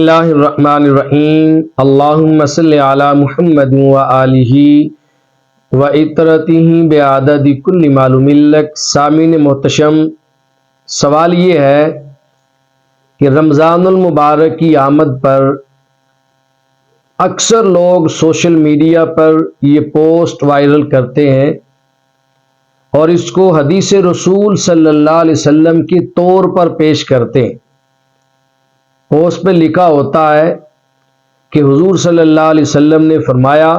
اللہ الرحمن الرحیم اللہم صلی علی محمد و آلہ و اطرتہ بعدد کل معلوم لک۔ سامعین محتشم، سوال یہ ہے کہ رمضان المبارک کی آمد پر اکثر لوگ سوشل میڈیا پر یہ پوسٹ وائرل کرتے ہیں اور اس کو حدیث رسول صلی اللہ علیہ وسلم کے طور پر پیش کرتے ہیں۔ پوسٹ پہ لکھا ہوتا ہے کہ حضور صلی اللہ علیہ وسلم نے فرمایا،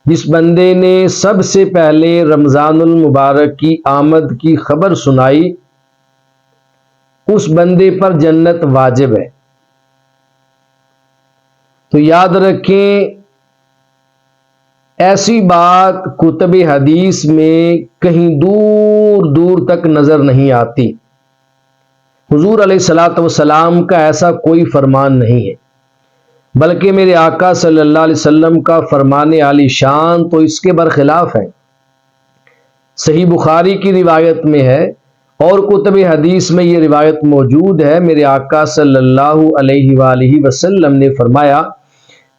جس بندے نے سب سے پہلے رمضان المبارک کی آمد کی خبر سنائی اس بندے پر جنت واجب ہے۔ تو یاد رکھیں، ایسی بات کتب حدیث میں کہیں دور دور تک نظر نہیں آتی۔ حضور علیہ الصلوۃ والسلام کا ایسا کوئی فرمان نہیں ہے، بلکہ میرے آقا صلی اللہ علیہ وسلم کا فرمان عالی شان تو اس کے برخلاف ہے۔ صحیح بخاری کی روایت میں ہے اور کتب حدیث میں یہ روایت موجود ہے، میرے آقا صلی اللہ علیہ وآلہ وسلم نے فرمایا،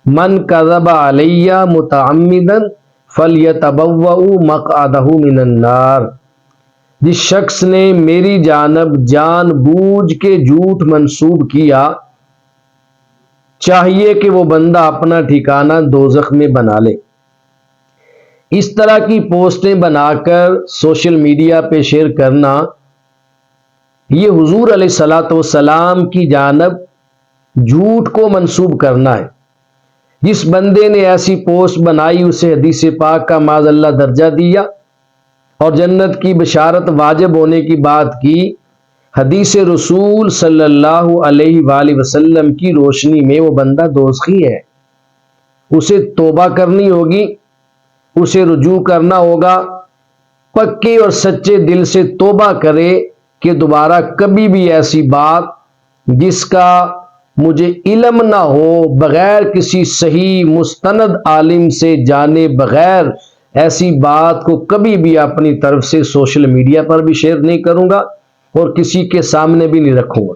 من کذب علی متعمدا فلیتبوأ مقعدہ من النار۔ جس شخص نے میری جانب جان بوجھ کے جھوٹ منسوب کیا، چاہیے کہ وہ بندہ اپنا ٹھکانہ دوزخ میں بنا لے۔ اس طرح کی پوسٹیں بنا کر سوشل میڈیا پہ شیئر کرنا، یہ حضور علیہ الصلوۃ والسلام کی جانب جھوٹ کو منسوب کرنا ہے۔ جس بندے نے ایسی پوسٹ بنائی اسے حدیث پاک کا معاذ اللہ درجہ دیا اور جنت کی بشارت واجب ہونے کی بات کی۔ حدیث رسول صلی اللہ علیہ وآلہ وسلم کی روشنی میں وہ بندہ دوزخی ہے۔ اسے توبہ کرنی ہوگی، اسے رجوع کرنا ہوگا، پکے اور سچے دل سے توبہ کرے کہ دوبارہ کبھی بھی ایسی بات جس کا مجھے علم نہ ہو، بغیر کسی صحیح مستند عالم سے جانے بغیر ایسی بات کو کبھی بھی اپنی طرف سے سوشل میڈیا پر بھی شیئر نہیں کروں گا اور کسی کے سامنے بھی نہیں رکھوں گا۔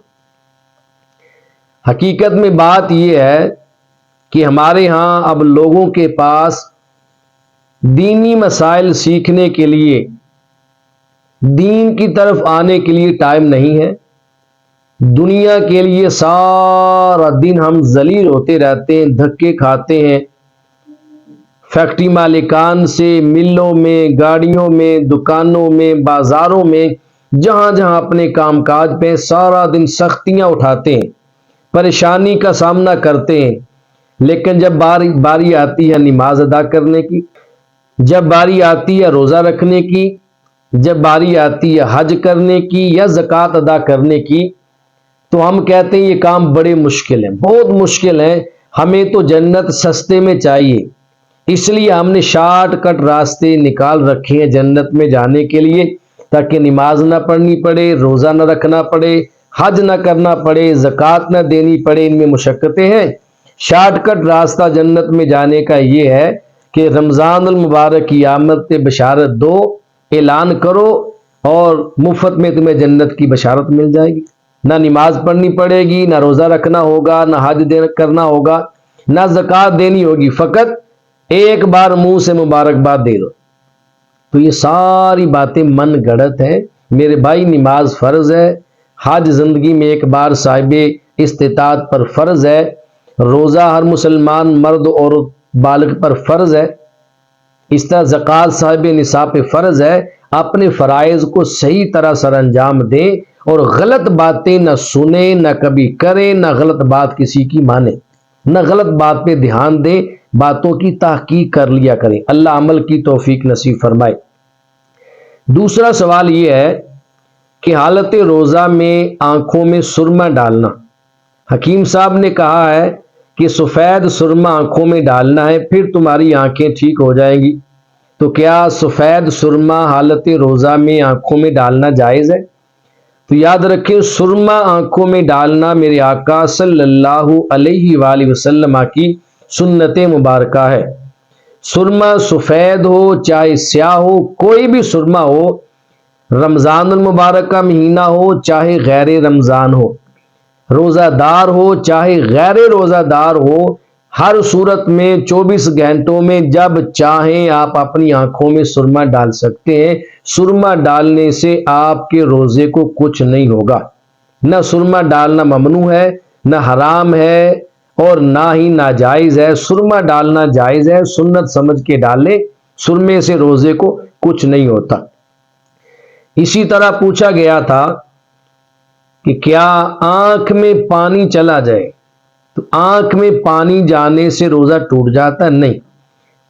حقیقت میں بات یہ ہے کہ ہمارے ہاں اب لوگوں کے پاس دینی مسائل سیکھنے کے لیے، دین کی طرف آنے کے لیے ٹائم نہیں ہے۔ دنیا کے لیے سارا دن ہم ذلیل ہوتے رہتے ہیں، دھکے کھاتے ہیں، فیکٹری مالکان سے، ملوں میں، گاڑیوں میں، دکانوں میں، بازاروں میں، جہاں جہاں اپنے کام کاج پہ سارا دن سختیاں اٹھاتے ہیں، پریشانی کا سامنا کرتے ہیں، لیکن جب باری آتی ہے نماز ادا کرنے کی، جب باری آتی ہے روزہ رکھنے کی، جب باری آتی ہے حج کرنے کی یا زکوٰۃ ادا کرنے کی، تو ہم کہتے ہیں یہ کام بڑے مشکل ہیں، بہت مشکل ہیں، ہمیں تو جنت سستے میں چاہیے۔ اس لیے ہم نے شارٹ کٹ راستے نکال رکھے ہیں جنت میں جانے کے لیے، تاکہ نماز نہ پڑھنی پڑے، روزہ نہ رکھنا پڑے، حج نہ کرنا پڑے، زکوٰۃ نہ دینی پڑے۔ ان میں مشقتیں ہیں۔ شارٹ کٹ راستہ جنت میں جانے کا یہ ہے کہ رمضان المبارک کی آمد پہ بشارت دو، اعلان کرو اور مفت میں تمہیں جنت کی بشارت مل جائے گی۔ نہ نماز پڑھنی پڑے گی، نہ روزہ رکھنا ہوگا، نہ حج کرنا ہوگا، نہ زکوٰۃ دینی ہوگی، فقط ایک بار منہ سے مبارکباد دے دو۔ تو یہ ساری باتیں من گڑت ہیں میرے بھائی۔ نماز فرض ہے، حج زندگی میں ایک بار صاحب استطاعت پر فرض ہے، روزہ ہر مسلمان مرد اور بالغ پر فرض ہے، اس طرح زکوٰۃ صاحب نصاب پہ فرض ہے۔ اپنے فرائض کو صحیح طرح سر انجام دیں اور غلط باتیں نہ سنیں، نہ کبھی کریں، نہ غلط بات کسی کی مانیں، نہ غلط بات پہ دھیان دیں، باتوں کی تحقیق کر لیا کریں۔ اللہ عمل کی توفیق نصیب فرمائے۔ دوسرا سوال یہ ہے کہ حالت روزہ میں آنکھوں میں سرما ڈالنا۔ حکیم صاحب نے کہا ہے کہ سفید سرما آنکھوں میں ڈالنا ہے، پھر تمہاری آنکھیں ٹھیک ہو جائیں گی۔ تو کیا سفید سرما حالت روزہ میں آنکھوں میں ڈالنا جائز ہے؟ تو یاد رکھیں، سرما آنکھوں میں ڈالنا میرے آقا صلی اللہ علیہ وآلہ وسلم کی سنت مبارکہ ہے۔ سرما سفید ہو چاہے سیاہ ہو، کوئی بھی سرما ہو، رمضان المبارک کا مہینہ ہو چاہے غیر رمضان ہو، روزہ دار ہو چاہے غیر روزہ دار ہو، ہر صورت میں 24 گھنٹوں میں جب چاہیں آپ اپنی آنکھوں میں سرما ڈال سکتے ہیں۔ سرما ڈالنے سے آپ کے روزے کو کچھ نہیں ہوگا۔ نہ سرما ڈالنا ممنوع ہے، نہ حرام ہے، اور نہ ہی ناجائز ہے۔ سرما ڈالنا جائز ہے، سنت سمجھ کے ڈالیں، سرمے سے روزے کو کچھ نہیں ہوتا۔ اسی طرح پوچھا گیا تھا کہ کیا آنکھ میں پانی چلا جائے تو آنکھ میں پانی جانے سے روزہ ٹوٹ جاتا؟ نہیں،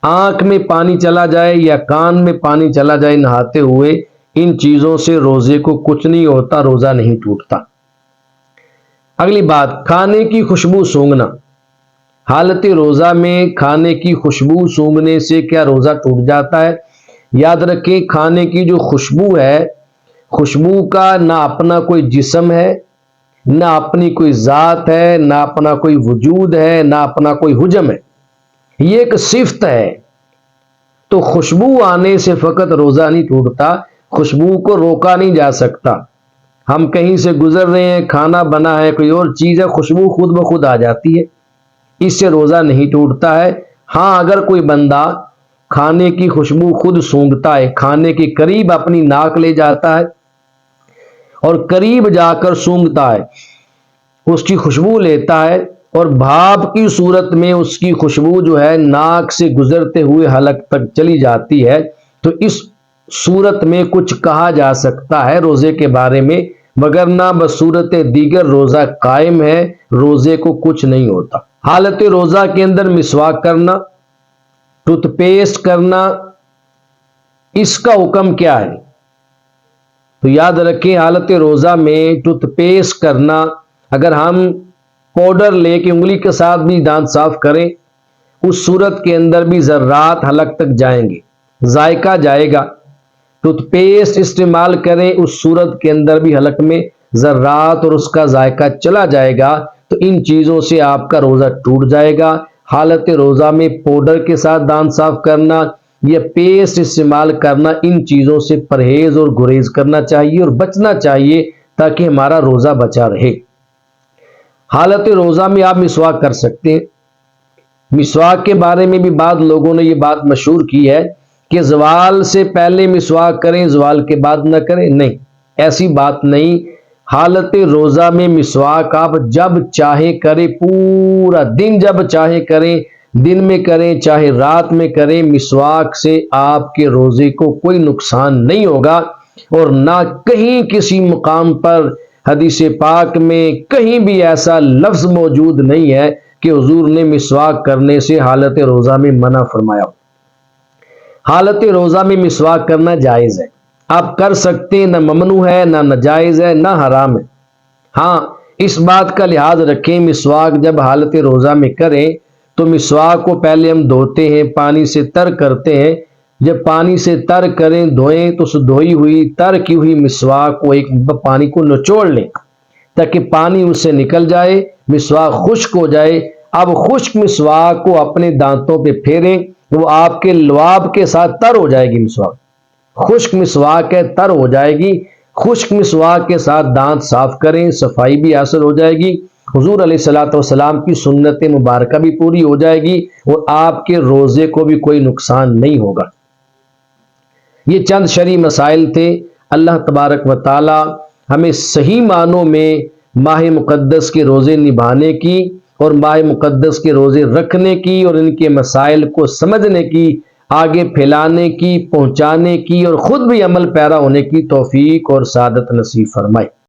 آنکھ میں پانی چلا جائے یا کان میں پانی چلا جائے نہاتے ہوئے، ان چیزوں سے روزے کو کچھ نہیں ہوتا، روزہ نہیں ٹوٹتا۔ اگلی بات، کھانے کی خوشبو سونگھنا۔ حالت روزہ میں کھانے کی خوشبو سونگھنے سے کیا روزہ ٹوٹ جاتا ہے؟ یاد رکھیں، کھانے کی جو خوشبو ہے، خوشبو کا نہ اپنا کوئی جسم ہے، نہ اپنی کوئی ذات ہے، نہ اپنا کوئی وجود ہے، نہ اپنا کوئی حجم ہے، یہ ایک صفت ہے۔ تو خوشبو آنے سے فقط روزہ نہیں ٹوٹتا، خوشبو کو روکا نہیں جا سکتا۔ ہم کہیں سے گزر رہے ہیں، کھانا بنا ہے، کوئی اور چیز ہے، خوشبو خود بخود آ جاتی ہے، اس سے روزہ نہیں ٹوٹتا ہے۔ ہاں، اگر کوئی بندہ کھانے کی خوشبو خود سونگھتا ہے، کھانے کے قریب اپنی ناک لے جاتا ہے اور قریب جا کر سونگھتا ہے، اس کی خوشبو لیتا ہے، اور بھاپ کی صورت میں اس کی خوشبو جو ہے ناک سے گزرتے ہوئے حلق تک چلی جاتی ہے، تو اس صورت میں کچھ کہا جا سکتا ہے روزے کے بارے میں، وگرنہ بصورت دیگر روزہ قائم ہے، روزے کو کچھ نہیں ہوتا۔ حالت روزہ کے اندر مسواک کرنا، ٹوتھ پیسٹ کرنا، اس کا حکم کیا ہے؟ تو یاد رکھیں، حالت روزہ میں ٹوتھ پیسٹ کرنا، اگر ہم پاؤڈر لے کے انگلی کے ساتھ بھی دانت صاف کریں، اس صورت کے اندر بھی ذرات حلق تک جائیں گے، ذائقہ جائے گا۔ ٹوتھ پیسٹ استعمال کریں، اس صورت کے اندر بھی حلق میں ذرات اور اس کا ذائقہ چلا جائے گا، تو ان چیزوں سے آپ کا روزہ ٹوٹ جائے گا۔ حالت روزہ میں پاؤڈر کے ساتھ دانت صاف کرنا یا پیسٹ استعمال کرنا، ان چیزوں سے پرہیز اور گریز کرنا چاہیے اور بچنا چاہیے تاکہ ہمارا روزہ بچا رہے۔ حالت روزہ میں آپ مسواک کر سکتے ہیں۔ مسواک کے بارے میں بھی بعض لوگوں نے یہ بات مشہور کی ہے کہ زوال سے پہلے مسواک کریں، زوال کے بعد نہ کریں۔ نہیں، ایسی بات نہیں۔ حالت روزہ میں مسواک آپ جب چاہیں کریں، پورا دن جب چاہیں کریں، دن میں کریں چاہے رات میں کریں، مسواک سے آپ کے روزے کو کوئی نقصان نہیں ہوگا، اور نہ کہیں کسی مقام پر حدیث پاک میں کہیں بھی ایسا لفظ موجود نہیں ہے کہ حضور نے مسواک کرنے سے حالت روزہ میں منع فرمایا ہو۔ حالت روزہ میں مسواک کرنا جائز ہے، آپ کر سکتے ہیں، نہ ممنوع ہے، نہ ناجائز ہے، نہ حرام ہے۔ ہاں، اس بات کا لحاظ رکھیں، مسواک جب حالت روزہ میں کریں تو مسواک کو پہلے ہم دھوتے ہیں، پانی سے تر کرتے ہیں۔ جب پانی سے تر کریں، دھوئیں، تو اس دھوئی ہوئی تر کی ہوئی مسواک کو ایک پانی کو نچوڑ لیں تاکہ پانی اس سے نکل جائے، مسواک خشک ہو جائے۔ اب خشک مسواک کو اپنے دانتوں پہ پھیریں، وہ آپ کے لعاب کے ساتھ تر ہو جائے گی۔ مسواک خشک مسواک ہے، تر ہو جائے گی۔ خشک مسواک کے ساتھ دانت صاف کریں، صفائی بھی حاصل ہو جائے گی، حضور علیہ الصلوۃ والسلام کی سنت مبارکہ بھی پوری ہو جائے گی، اور آپ کے روزے کو بھی کوئی نقصان نہیں ہوگا۔ یہ چند شرعی مسائل تھے۔ اللہ تبارک و تعالی ہمیں صحیح معنوں میں ماہ مقدس کے روزے نبھانے کی اور ماہ مقدس کے روزے رکھنے کی اور ان کے مسائل کو سمجھنے کی، آگے پھیلانے کی، پہنچانے کی اور خود بھی عمل پیرا ہونے کی توفیق اور سعادت نصیب فرمائے۔